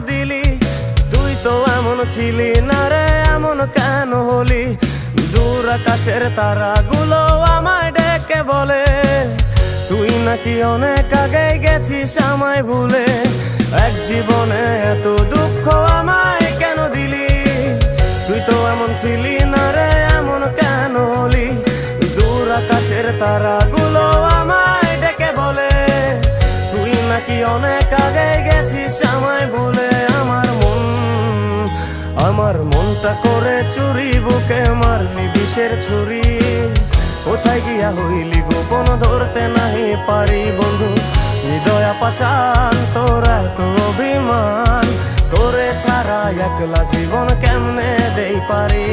দিলি? তুই তো এমন ছিলি না রে, এমন কেন হলি? দূর আকাশের তারাগুলো আমায় ডেকে বলে তুই নাকি অনেক আগে গেছিস আমায় ভুলে। এক জীবনে এত দুঃখ আমায় কেন দিলি? তুই তো এমন ছিলি না রে, এমন কেন হলি? দূর আকাশের তারাগুলো আমায় ডেকে বলে তুই নাকি অনেক আগে গেছিস আমায় ভুলে। আমার মনটা করে চুরি, বুকে মারলি বিষের ছুরি। কোথায় গিয়া হইলি গোপন ধরতে নাহি পারি বন্ধু। হৃদয় পাষাণ তোর এত অভিমান, তোরে ছাড়া একলা জীবন কেমনে দেই পারি?